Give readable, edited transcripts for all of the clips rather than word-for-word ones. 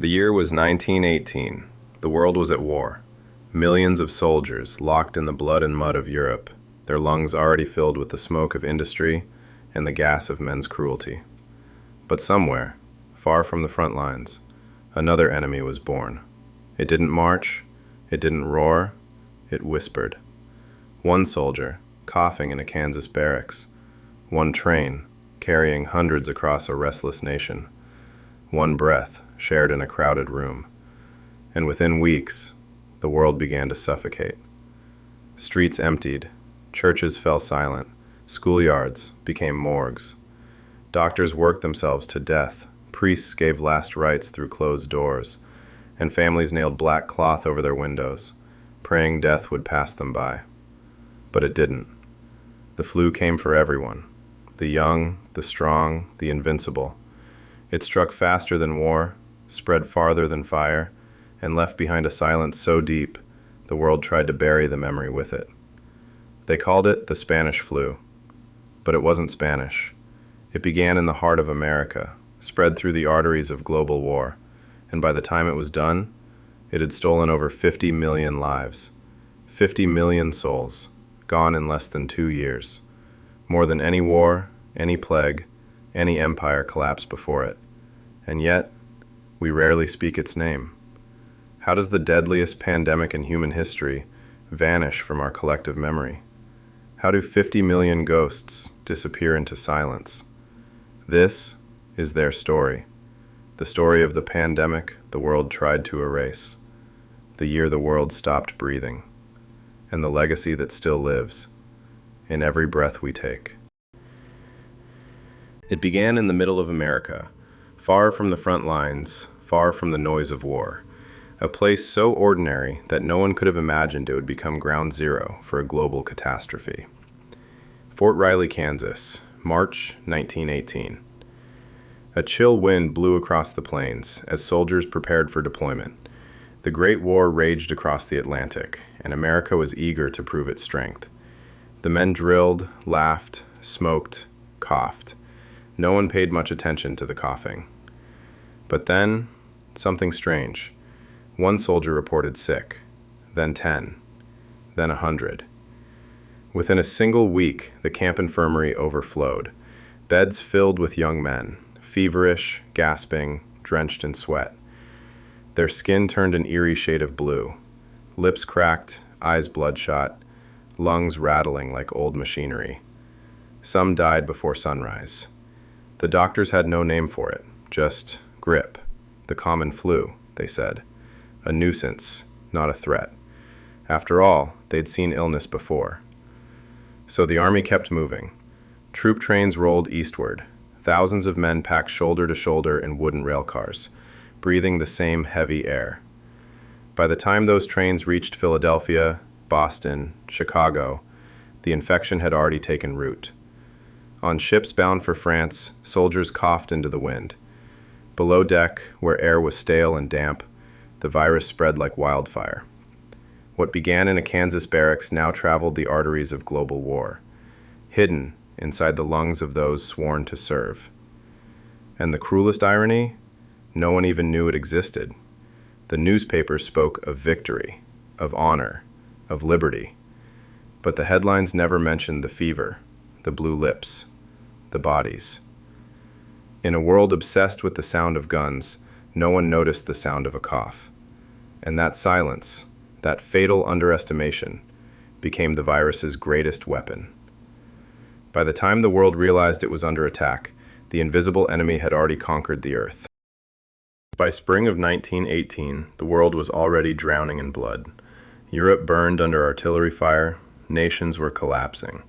The year was 1918. The world was at war. Millions of soldiers locked in the blood and mud of Europe, their lungs already filled with the smoke of industry and the gas of men's cruelty. But somewhere, far from the front lines, another enemy was born. It didn't march, it didn't roar, it whispered. One soldier, coughing in a Kansas barracks. One train, carrying hundreds across a restless nation. One breath, shared in a crowded room. And within weeks, the world began to suffocate. Streets emptied, churches fell silent, schoolyards became morgues. Doctors worked themselves to death, priests gave last rites through closed doors, and families nailed black cloth over their windows, praying death would pass them by. But it didn't. The flu came for everyone, the young, the strong, the invincible. It struck faster than war, spread farther than fire, and left behind a silence so deep, the world tried to bury the memory with it. They called it the Spanish flu. But it wasn't Spanish. It began in the heart of America, spread through the arteries of global war, and by the time it was done, it had stolen over 50 million lives. 50 million souls, gone in less than 2 years. More than any war, any plague, any empire collapsed before it. And yet, we rarely speak its name. How does the deadliest pandemic in human history vanish from our collective memory? How do 50 million ghosts disappear into silence? This is their story. The story of the pandemic the world tried to erase. The year the world stopped breathing. And the legacy that still lives in every breath we take. It began in the middle of America, far from the front lines, far from the noise of war. A place so ordinary that no one could have imagined it would become ground zero for a global catastrophe. Fort Riley, Kansas, March 1918. A chill wind blew across the plains as soldiers prepared for deployment. The Great War raged across the Atlantic, and America was eager to prove its strength. The men drilled, laughed, smoked, coughed. No one paid much attention to the coughing. But then, something strange. One soldier reported sick, then 10, then 100. Within a single week, the camp infirmary overflowed. Beds filled with young men, feverish, gasping, drenched in sweat. Their skin turned an eerie shade of blue, lips cracked, eyes bloodshot, lungs rattling like old machinery. Some died before sunrise. The doctors had no name for it, just grip, the common flu, they said. A nuisance, not a threat. After all, they'd seen illness before. So the army kept moving. Troop trains rolled eastward. Thousands of men packed shoulder to shoulder in wooden rail cars, breathing the same heavy air. By the time those trains reached Philadelphia, Boston, Chicago, the infection had already taken root. On ships bound for France, soldiers coughed into the wind. Below deck, where air was stale and damp, the virus spread like wildfire. What began in a Kansas barracks now traveled the arteries of global war, hidden inside the lungs of those sworn to serve. And the cruelest irony? No one even knew it existed. The newspapers spoke of victory, of honor, of liberty. But the headlines never mentioned the fever, the blue lips, the bodies. In a world obsessed with the sound of guns, no one noticed the sound of a cough. And that silence, that fatal underestimation, became the virus's greatest weapon. By the time the world realized it was under attack, the invisible enemy had already conquered the earth. By spring of 1918, the world was already drowning in blood. Europe burned under artillery fire, nations were collapsing.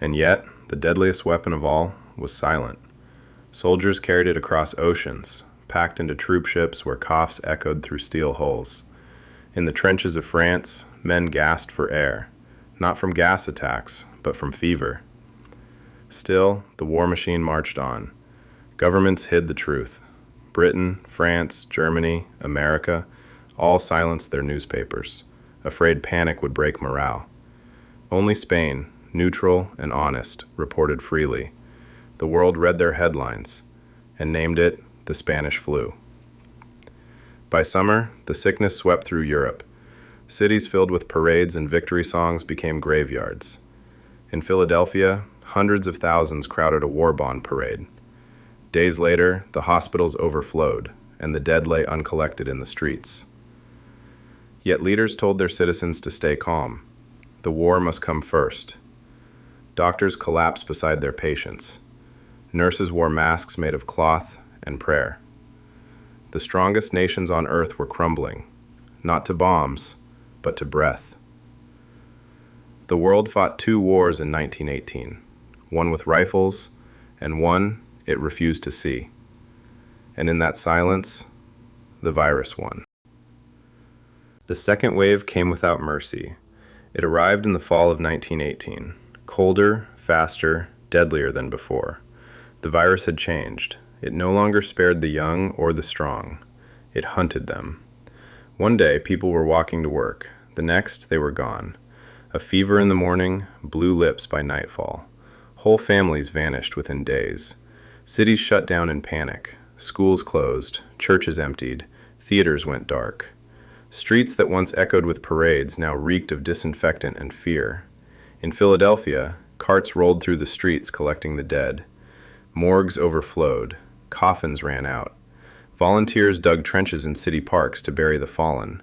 And yet, the deadliest weapon of all was silent. Soldiers carried it across oceans, packed into troop ships where coughs echoed through steel hulls. In the trenches of France, men gasped for air, not from gas attacks, but from fever. Still, the war machine marched on. Governments hid the truth. Britain, France, Germany, America, all silenced their newspapers, afraid panic would break morale. Only Spain, neutral and honest, reported freely. The world read their headlines and named it the Spanish flu. By summer, the sickness swept through Europe. Cities filled with parades and victory songs became graveyards. In Philadelphia, hundreds of thousands crowded a war bond parade. Days later, the hospitals overflowed, and the dead lay uncollected in the streets. Yet leaders told their citizens to stay calm. The war must come first. Doctors collapsed beside their patients. Nurses wore masks made of cloth and prayer. The strongest nations on earth were crumbling, not to bombs, but to breath. The world fought 2 wars in 1918, one with rifles, and one it refused to see. And in that silence, the virus won. The second wave came without mercy. It arrived in the fall of 1918, colder, faster, deadlier than before. The virus had changed. It no longer spared the young or the strong. It hunted them. One day, people were walking to work. The next, they were gone. A fever in the morning, blue lips by nightfall. Whole families vanished within days. Cities shut down in panic. Schools closed. Churches emptied. Theaters went dark. Streets that once echoed with parades now reeked of disinfectant and fear. In Philadelphia, carts rolled through the streets collecting the dead. Morgues overflowed. Coffins ran out. Volunteers dug trenches in city parks to bury the fallen.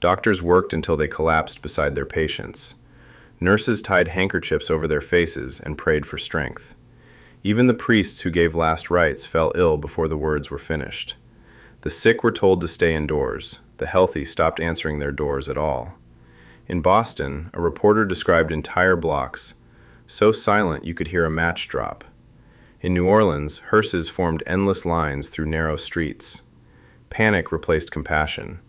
Doctors worked until they collapsed beside their patients. Nurses tied handkerchiefs over their faces and prayed for strength. Even the priests who gave last rites fell ill before the words were finished. The sick were told to stay indoors. The healthy stopped answering their doors at all. In Boston, a reporter described entire blocks, so silent you could hear a match drop. In New Orleans, hearses formed endless lines through narrow streets. Panic replaced compassion.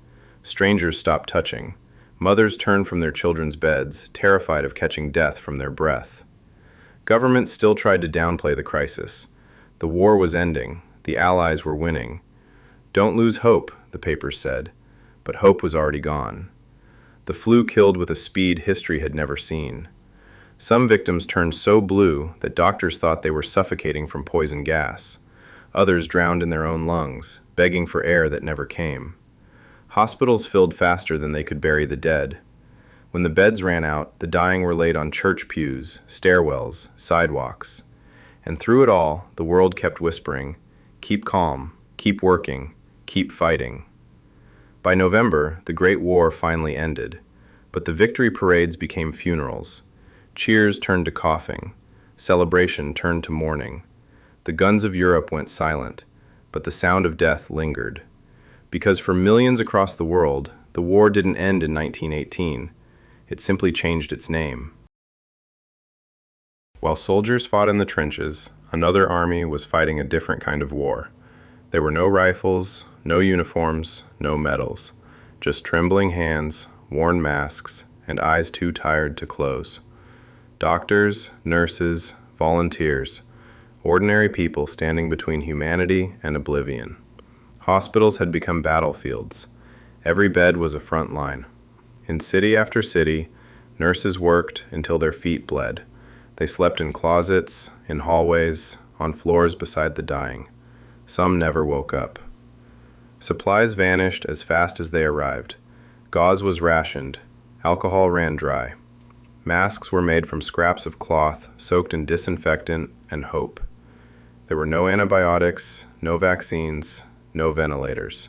Strangers stopped touching. Mothers turned from their children's beds, terrified of catching death from their breath. Governments still tried to downplay the crisis. The war was ending. The Allies were winning. "Don't lose hope," the papers said, but hope was already gone. The flu killed with a speed history had never seen. Some victims turned so blue that doctors thought they were suffocating from poison gas. Others drowned in their own lungs, begging for air that never came. Hospitals filled faster than they could bury the dead. When the beds ran out, the dying were laid on church pews, stairwells, sidewalks. And through it all, the world kept whispering, "Keep calm, keep working, keep fighting." By November, the Great War finally ended, but the victory parades became funerals. Cheers turned to coughing. Celebration turned to mourning. The guns of Europe went silent, but the sound of death lingered. Because for millions across the world, the war didn't end in 1918. It simply changed its name. While soldiers fought in the trenches, another army was fighting a different kind of war. There were no rifles, no uniforms, no medals, just trembling hands, worn masks, and eyes too tired to close. Doctors, nurses, volunteers, ordinary people standing between humanity and oblivion. Hospitals had become battlefields. Every bed was a front line. In city after city, nurses worked until their feet bled. They slept in closets, in hallways, on floors beside the dying. Some never woke up. Supplies vanished as fast as they arrived. Gauze was rationed. Alcohol ran dry. Masks were made from scraps of cloth soaked in disinfectant and hope. There were no antibiotics, no vaccines, no ventilators,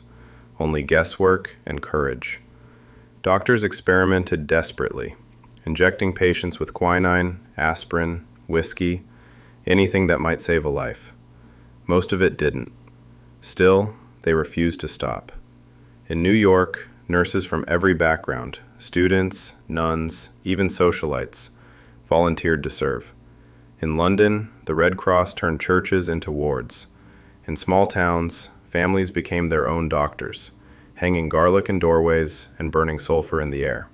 only guesswork and courage. Doctors experimented desperately, injecting patients with quinine, aspirin, whiskey, anything that might save a life. Most of it didn't. Still, they refused to stop. In New York, nurses from every background, students, nuns, even socialites, volunteered to serve. In London, the Red Cross turned churches into wards. In small towns, families became their own doctors, hanging garlic in doorways and burning sulfur in the air.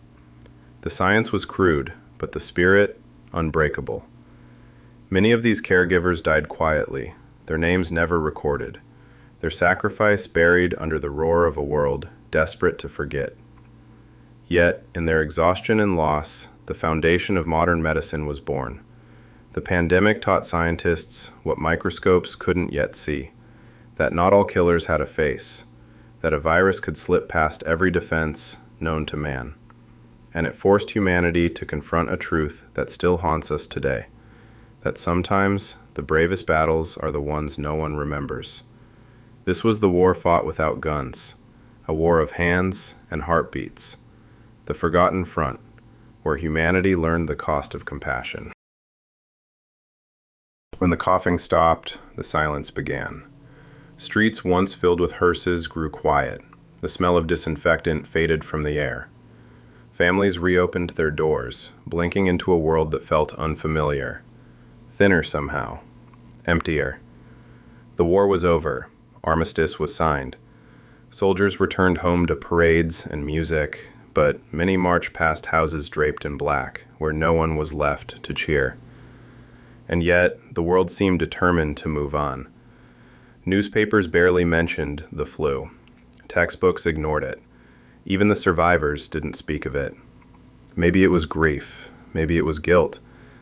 The science was crude, but the spirit, unbreakable. Many of these caregivers died quietly, their names never recorded, their sacrifice buried under the roar of a world desperate to forget. Yet, in their exhaustion and loss, the foundation of modern medicine was born. The pandemic taught scientists what microscopes couldn't yet see, that not all killers had a face, that a virus could slip past every defense known to man. And it forced humanity to confront a truth that still haunts us today, that sometimes the bravest battles are the ones no one remembers. This was the war fought without guns, a war of hands and heartbeats, the forgotten front, where humanity learned the cost of compassion. When the coughing stopped, the silence began. Streets once filled with hearses grew quiet. The smell of disinfectant faded from the air. Families reopened their doors, blinking into a world that felt unfamiliar, thinner somehow, emptier. The war was over. Armistice was signed. Soldiers returned home to parades and music, but many marched past houses draped in black, where no one was left to cheer. And yet, the world seemed determined to move on. Newspapers barely mentioned the flu. Textbooks ignored it. Even the survivors didn't speak of it. Maybe it was grief. Maybe it was guilt,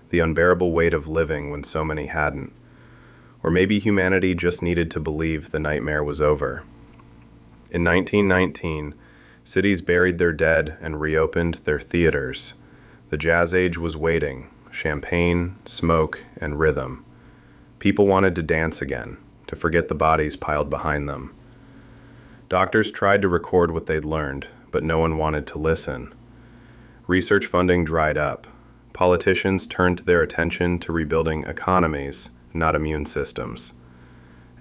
the unbearable weight of living when so many hadn't. Or maybe humanity just needed to believe the nightmare was over. In 1919, cities buried their dead and reopened their theaters. The jazz age was waiting. Champagne, smoke, and rhythm. People wanted to dance again, to forget the bodies piled behind them. Doctors tried to record what they'd learned, but no one wanted to listen. Research funding dried up. Politicians turned their attention to rebuilding economies, not immune systems.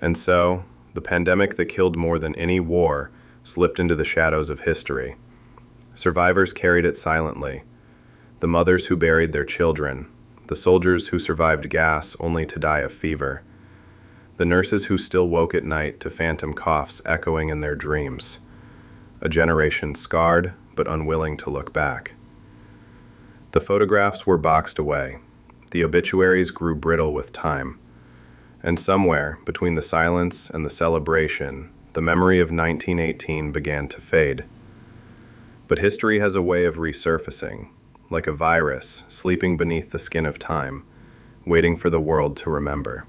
And so, the pandemic that killed more than any war slipped into the shadows of history. Survivors carried it silently. The mothers who buried their children, the soldiers who survived gas only to die of fever, the nurses who still woke at night to phantom coughs echoing in their dreams. A generation scarred, but unwilling to look back. The photographs were boxed away. The obituaries grew brittle with time. And somewhere, between the silence and the celebration, the memory of 1918 began to fade. But history has a way of resurfacing, like a virus sleeping beneath the skin of time, waiting for the world to remember.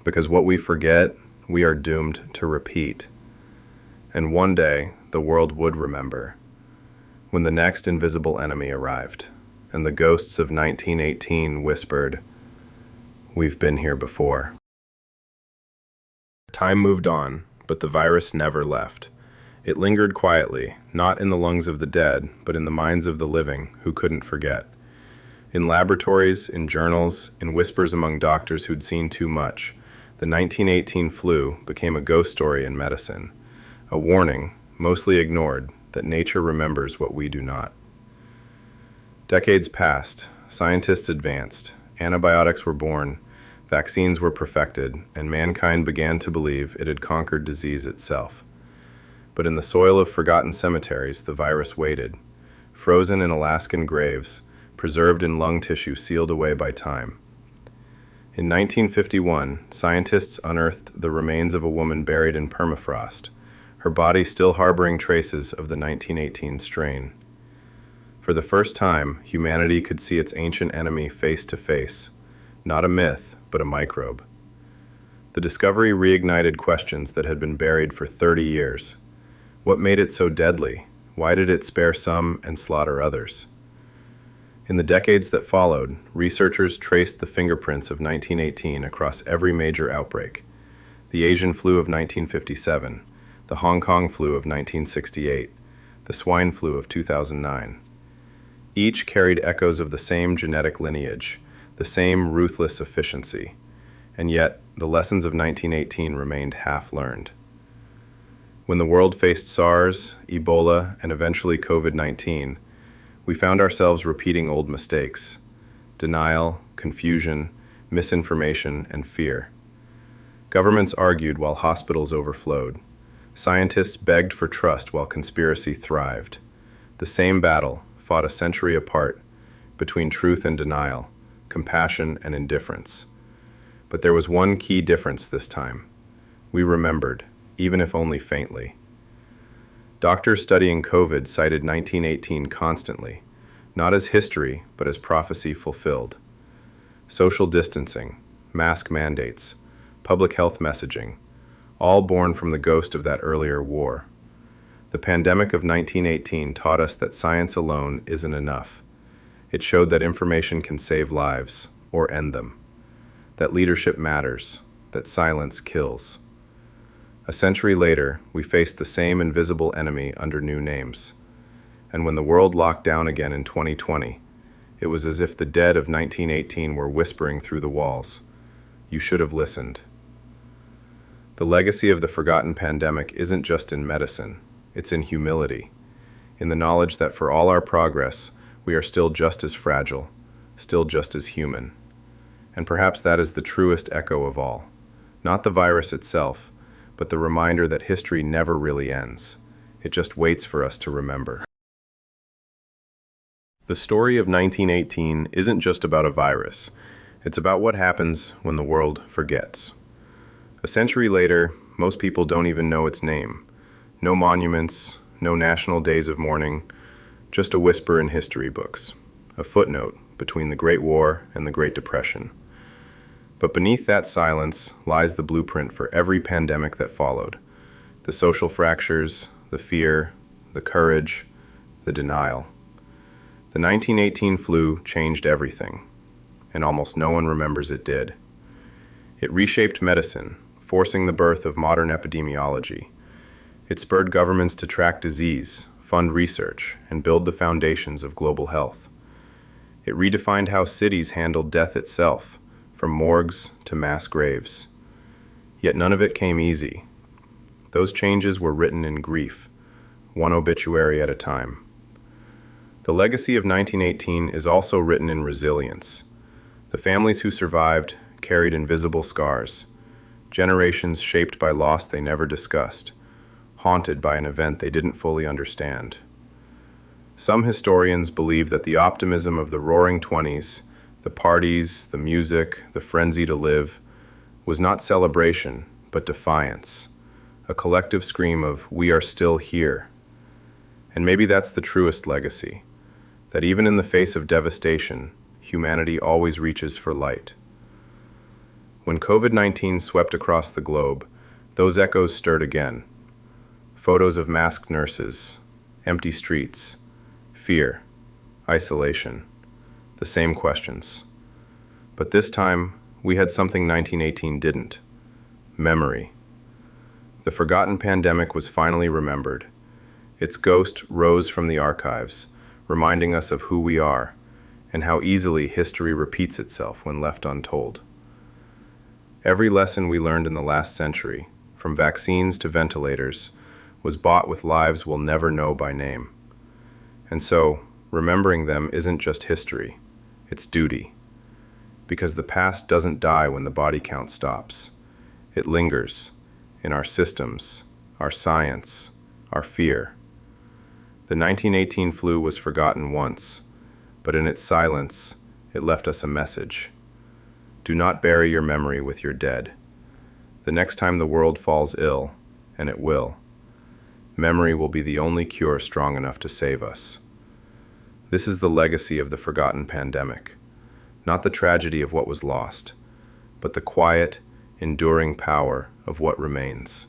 Because what we forget, we are doomed to repeat. And one day, the world would remember, when the next invisible enemy arrived, and the ghosts of 1918 whispered, "We've been here before." Time moved on, but the virus never left. It lingered quietly, not in the lungs of the dead, but in the minds of the living who couldn't forget. In laboratories, in journals, in whispers among doctors who'd seen too much, the 1918 flu became a ghost story in medicine, a warning, mostly ignored, that nature remembers what we do not. Decades passed, scientists advanced, antibiotics were born, vaccines were perfected, and mankind began to believe it had conquered disease itself. But in the soil of forgotten cemeteries, the virus waited, frozen in Alaskan graves, preserved in lung tissue sealed away by time. In 1951, scientists unearthed the remains of a woman buried in permafrost, her body still harboring traces of the 1918 strain. For the first time, humanity could see its ancient enemy face to face, not a myth, but a microbe. The discovery reignited questions that had been buried for 30 years. What made it so deadly? Why did it spare some and slaughter others? In the decades that followed, researchers traced the fingerprints of 1918 across every major outbreak: the Asian flu of 1957, the Hong Kong flu of 1968, the swine flu of 2009. Each carried echoes of the same genetic lineage, the same ruthless efficiency, and yet the lessons of 1918 remained half-learned. When the world faced SARS, Ebola, and eventually COVID-19, we found ourselves repeating old mistakes: denial, confusion, misinformation, and fear. Governments argued while hospitals overflowed. Scientists begged for trust while conspiracy thrived. The same battle, fought a century apart, between truth and denial, compassion and indifference. But there was one key difference this time. We remembered, even if only faintly. Doctors studying COVID cited 1918 constantly, not as history, but as prophecy fulfilled. Social distancing, mask mandates, public health messaging, all born from the ghost of that earlier war. The pandemic of 1918 taught us that science alone isn't enough. It showed that information can save lives, or end them. That leadership matters, that silence kills. A century later, we faced the same invisible enemy under new names. And when the world locked down again in 2020, it was as if the dead of 1918 were whispering through the walls. You should have listened. The legacy of the forgotten pandemic isn't just in medicine, it's in humility, in the knowledge that for all our progress, we are still just as fragile, still just as human. And perhaps that is the truest echo of all. Not the virus itself, but the reminder that history never really ends. It just waits for us to remember. The story of 1918 isn't just about a virus. It's about what happens when the world forgets. A century later, most people don't even know its name. No monuments, no national days of mourning, just a whisper in history books, a footnote between the Great War and the Great Depression. But beneath that silence lies the blueprint for every pandemic that followed. The social fractures, the fear, the courage, the denial. The 1918 flu changed everything, and almost no one remembers it did. It reshaped medicine, forcing the birth of modern epidemiology. It spurred governments to track disease, fund research, and build the foundations of global health. It redefined how cities handled death itself, from morgues to mass graves. Yet none of it came easy. Those changes were written in grief, one obituary at a time. The legacy of 1918 is also written in resilience. The families who survived carried invisible scars, generations shaped by loss they never discussed, haunted by an event they didn't fully understand. Some historians believe that the optimism of the Roaring Twenties, the parties, the music, the frenzy to live, was not celebration, but defiance, a collective scream of, "We are still here." And maybe that's the truest legacy, that even in the face of devastation, humanity always reaches for light. When COVID-19 swept across the globe, those echoes stirred again. Photos of masked nurses, empty streets, fear, isolation, the same questions. But this time, we had something 1918 didn't: memory. The forgotten pandemic was finally remembered. Its ghost rose from the archives, reminding us of who we are and how easily history repeats itself when left untold. Every lesson we learned in the last century, from vaccines to ventilators, was bought with lives we'll never know by name. And so, remembering them isn't just history, it's duty. Because the past doesn't die when the body count stops. It lingers in our systems, our science, our fear. The 1918 flu was forgotten once, but in its silence, it left us a message. Do not bury your memory with your dead. The next time the world falls ill, and it will, memory will be the only cure strong enough to save us. This is the legacy of the forgotten pandemic, not the tragedy of what was lost, but the quiet, enduring power of what remains.